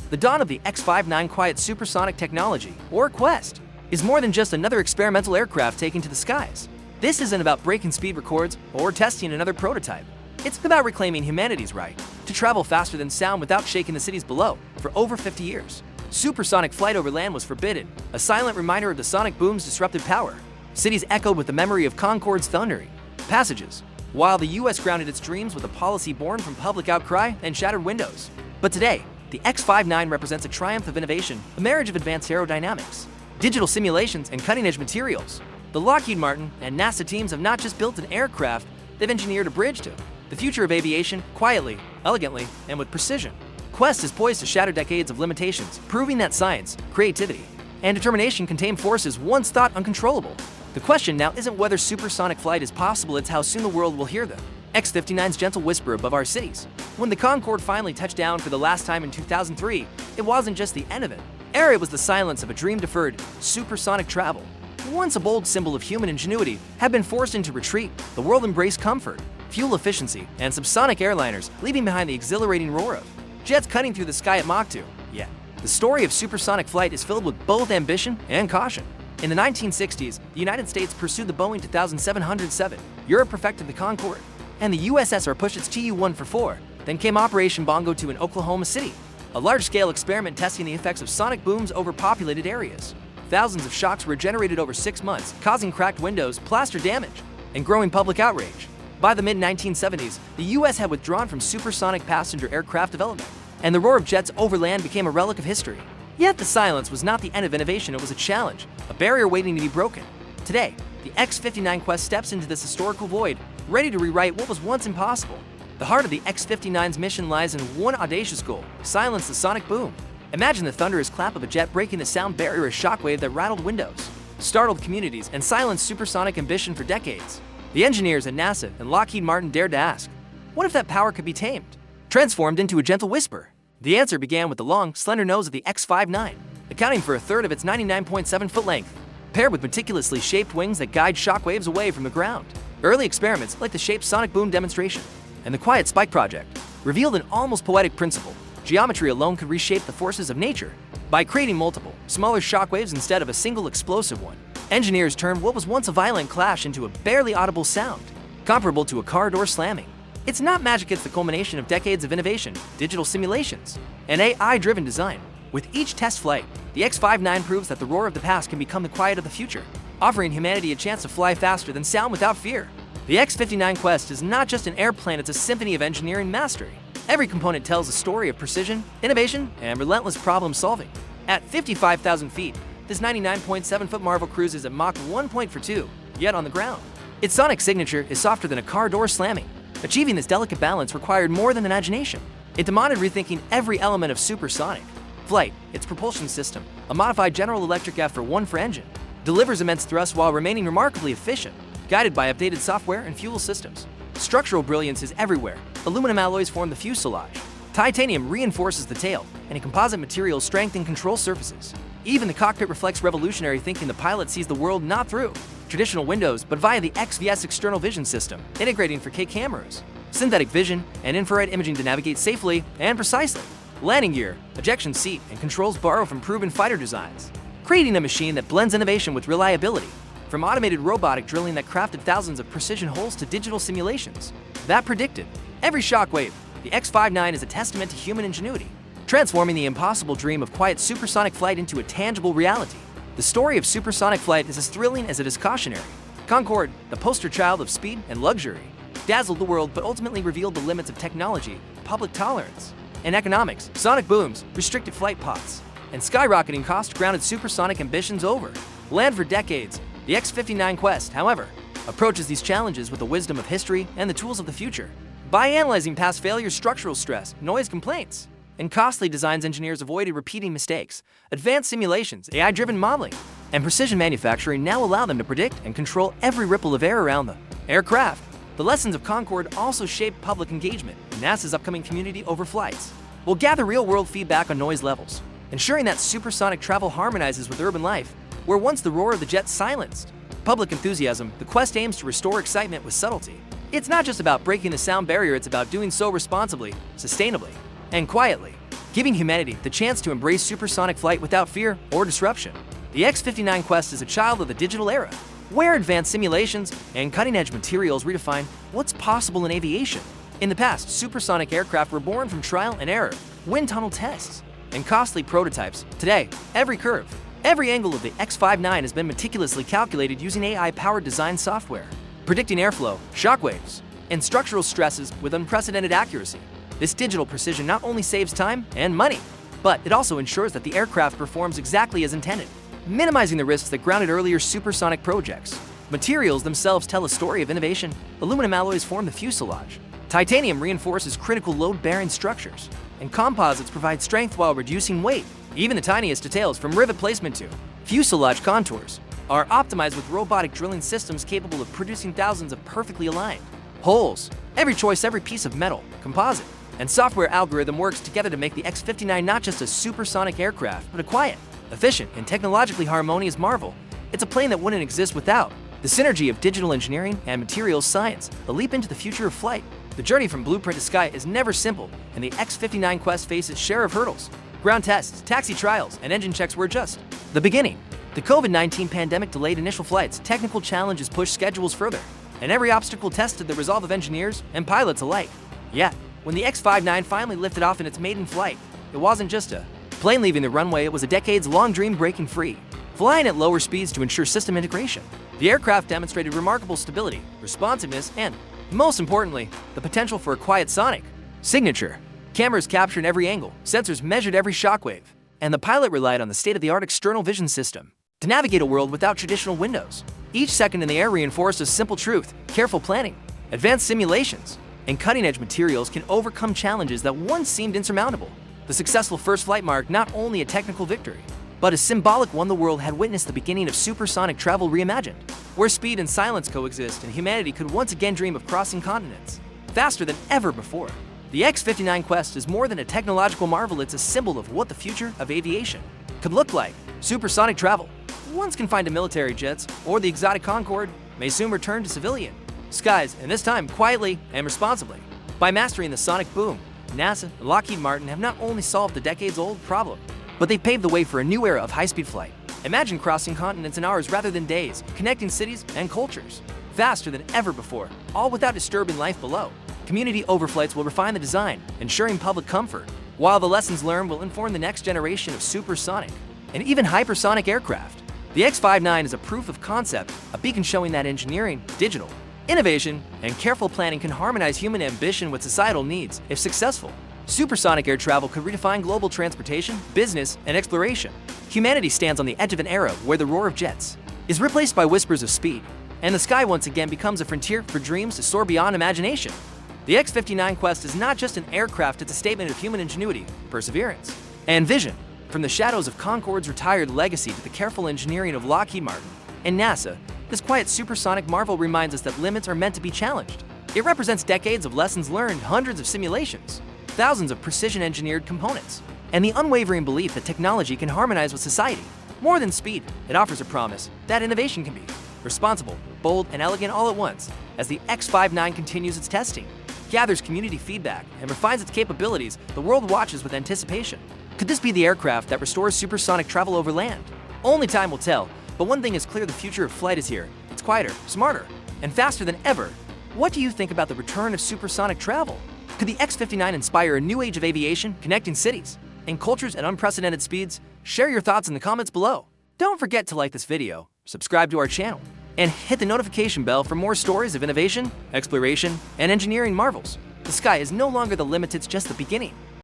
The dawn of the X-59 Quiet Supersonic Technology, or Quest, is more than just another experimental aircraft taken to the skies. This isn't about breaking speed records or testing another prototype. It's about reclaiming humanity's right to travel faster than sound without shaking the cities below for over 50 years. Supersonic flight over land was forbidden, a silent reminder of the sonic boom's disruptive power. Cities echoed with the memory of Concorde's thundering passages, while the US grounded its dreams with a policy born from public outcry and shattered windows. But today, the X-59 represents a triumph of innovation, a marriage of advanced aerodynamics, digital simulations, and cutting-edge materials. The Lockheed Martin and NASA teams have not just built an aircraft, they've engineered a bridge to the future of aviation quietly, elegantly, and with precision. Quest is poised to shatter decades of limitations, proving that science, creativity, and determination can tame forces once thought uncontrollable. The question now isn't whether supersonic flight is possible, it's how soon the world will hear them. X-59's gentle whisper above our cities. When the Concorde finally touched down for the last time in 2003, it wasn't just the end of an era, it was the silence of a dream-deferred, supersonic travel. Once a bold symbol of human ingenuity had been forced into retreat, the world embraced comfort, fuel efficiency, and subsonic airliners, leaving behind the exhilarating roar of jets cutting through the sky at Mach 2. Yet, the story of supersonic flight is filled with both ambition and caution. In the 1960s, the United States pursued the Boeing 2707, Europe perfected the Concorde, and the USSR pushed its Tu-144. Then came Operation Bongo 2 in Oklahoma City, a large-scale experiment testing the effects of sonic booms over populated areas. Thousands of shocks were generated over 6 months, causing cracked windows, plaster damage, and growing public outrage. By the mid-1970s, the US had withdrawn from supersonic passenger aircraft development, and the roar of jets over land became a relic of history. Yet the silence was not the end of innovation, it was a challenge, a barrier waiting to be broken. Today, the X-59 Quest steps into this historical void, ready to rewrite what was once impossible. The heart of the X-59's mission lies in one audacious goal: silence the sonic boom. Imagine the thunderous clap of a jet breaking the sound barrier, a shockwave that rattled windows, startled communities, and silenced supersonic ambition for decades. The engineers at NASA and Lockheed Martin dared to ask, what if that power could be tamed, transformed into a gentle whisper? The answer began with the long, slender nose of the X-59, accounting for a third of its 99.7-foot length, paired with meticulously shaped wings that guide shockwaves away from the ground. Early experiments, like the Shape Sonic Boom demonstration and the Quiet Spike project, revealed an almost poetic principle. Geometry alone could reshape the forces of nature. By creating multiple, smaller shockwaves instead of a single explosive one, engineers turned what was once a violent clash into a barely audible sound, comparable to a car door slamming. It's not magic, it's the culmination of decades of innovation, digital simulations, and AI-driven design. With each test flight, the X-59 proves that the roar of the past can become the quiet of the future, offering humanity a chance to fly faster than sound without fear. The X-59 Quest is not just an airplane, it's a symphony of engineering mastery. Every component tells a story of precision, innovation, and relentless problem solving. At 55,000 feet, this 99.7-foot marvel cruises at Mach 1.42, yet on the ground. Its sonic signature is softer than a car door slamming. Achieving this delicate balance required more than imagination. It demanded rethinking every element of supersonic flight. Its propulsion system, a modified General Electric F-1 engine, delivers immense thrust while remaining remarkably efficient, guided by updated software and fuel systems. Structural brilliance is everywhere. Aluminum alloys form the fuselage. Titanium reinforces the tail, and a composite materials strengthen control surfaces. Even the cockpit reflects revolutionary thinking. The pilot sees the world not through traditional windows, but via the XVS external vision system, integrating 4K cameras, synthetic vision, and infrared imaging to navigate safely and precisely. Landing gear, ejection seat, and controls borrow from proven fighter designs, creating a machine that blends innovation with reliability. From automated robotic drilling that crafted thousands of precision holes to digital simulations that predicted every shockwave, the X-59 is a testament to human ingenuity, transforming the impossible dream of quiet supersonic flight into a tangible reality. The story of supersonic flight is as thrilling as it is cautionary. Concorde, the poster child of speed and luxury, dazzled the world but ultimately revealed the limits of technology, public tolerance, and economics. Sonic booms, restricted flight paths, and skyrocketing cost grounded supersonic ambitions over land for decades. The X-59 Quest, however, approaches these challenges with the wisdom of history and the tools of the future. By analyzing past failures, structural stress, noise complaints, and costly designs, engineers avoided repeating mistakes. Advanced simulations, AI-driven modeling, and precision manufacturing now allow them to predict and control every ripple of air around the aircraft. The lessons of Concorde also shape public engagement. NASA's upcoming community over flights will gather real-world feedback on noise levels, ensuring that supersonic travel harmonizes with urban life, where once the roar of the jet silenced public enthusiasm, the Quest aims to restore excitement with subtlety. It's not just about breaking the sound barrier, it's about doing so responsibly, sustainably, and quietly. giving humanity the chance to embrace supersonic flight without fear or disruption. The X-59 Quest is a child of the digital era, where advanced simulations and cutting-edge materials redefine what's possible in aviation. In the past, supersonic aircraft were born from trial and error, wind tunnel tests, and costly prototypes. Today, every curve, every angle of the X-59 has been meticulously calculated using AI-powered design software, predicting airflow, shock waves, and structural stresses with unprecedented accuracy. This digital precision not only saves time and money, but it also ensures that the aircraft performs exactly as intended, minimizing the risks that grounded earlier supersonic projects. Materials themselves tell a story of innovation. Aluminum alloys form the fuselage, titanium reinforces critical load-bearing structures, and composites provide strength while reducing weight. Even the tiniest details, from rivet placement to fuselage contours, are optimized with robotic drilling systems capable of producing thousands of perfectly aligned holes. Every choice, every piece of metal, composite, and software algorithm works together to make the X-59 not just a supersonic aircraft, but a quiet, efficient, and technologically harmonious marvel. It's a plane that wouldn't exist without the synergy of digital engineering and materials science, a leap into the future of flight. The journey from blueprint to sky is never simple, and the X-59 Quest faces its share of hurdles. Ground tests, taxi trials, and engine checks were just the beginning. The COVID-19 pandemic delayed initial flights, technical challenges pushed schedules further, and every obstacle tested the resolve of engineers and pilots alike. Yet, when the X-59 finally lifted off in its maiden flight, it wasn't just a plane leaving the runway, it was a decades-long dream breaking free, flying at lower speeds to ensure system integration. The aircraft demonstrated remarkable stability, responsiveness, and, most importantly, the potential for a quiet sonic signature. Cameras captured every angle, sensors measured every shockwave, and the pilot relied on the state-of-the-art external vision system to navigate a world without traditional windows. Each second in the air reinforced a simple truth: careful planning, advanced simulations, and cutting-edge materials can overcome challenges that once seemed insurmountable. The successful first flight marked not only a technical victory, but a symbolic one. The world had witnessed the beginning of supersonic travel reimagined, where speed and silence coexist and humanity could once again dream of crossing continents faster than ever before. The X-59 Quest is more than a technological marvel, it's a symbol of what the future of aviation could look like. Supersonic travel, once confined to military jets or the exotic Concorde, may soon return to civilian skies, and this time quietly and responsibly. By mastering the sonic boom, NASA and Lockheed Martin have not only solved the decades-old problem, but they've paved the way for a new era of high-speed flight. Imagine crossing continents in hours rather than days, connecting cities and cultures faster than ever before, all without disturbing life below. Community overflights will refine the design, ensuring public comfort, while the lessons learned will inform the next generation of supersonic and even hypersonic aircraft. The X-59 is a proof of concept, a beacon showing that engineering, digital innovation, and careful planning can harmonize human ambition with societal needs. If successful, supersonic air travel could redefine global transportation, business, and exploration. Humanity stands on the edge of an era where the roar of jets is replaced by whispers of speed, and the sky once again becomes a frontier for dreams to soar beyond imagination. The X-59 Quest is not just an aircraft, it's a statement of human ingenuity, perseverance, and vision. From the shadows of Concorde's retired legacy to the careful engineering of Lockheed Martin and NASA, this quiet supersonic marvel reminds us that limits are meant to be challenged. It represents decades of lessons learned, hundreds of simulations, thousands of precision-engineered components, and the unwavering belief that technology can harmonize with society. More than speed, it offers a promise that innovation can be responsible, bold, and elegant all at once. As the X-59 continues its testing, gathers community feedback, and refines its capabilities, the world watches with anticipation. Could this be the aircraft that restores supersonic travel over land? Only time will tell, but one thing is clear: the future of flight is here. It's quieter, smarter, and faster than ever. What do you think about the return of supersonic travel? Could the X-59 inspire a new age of aviation, connecting cities and cultures at unprecedented speeds? Share your thoughts in the comments below. Don't forget to like this video, subscribe to our channel, and hit the notification bell for more stories of innovation, exploration, and engineering marvels. The sky is no longer the limit, it's just the beginning.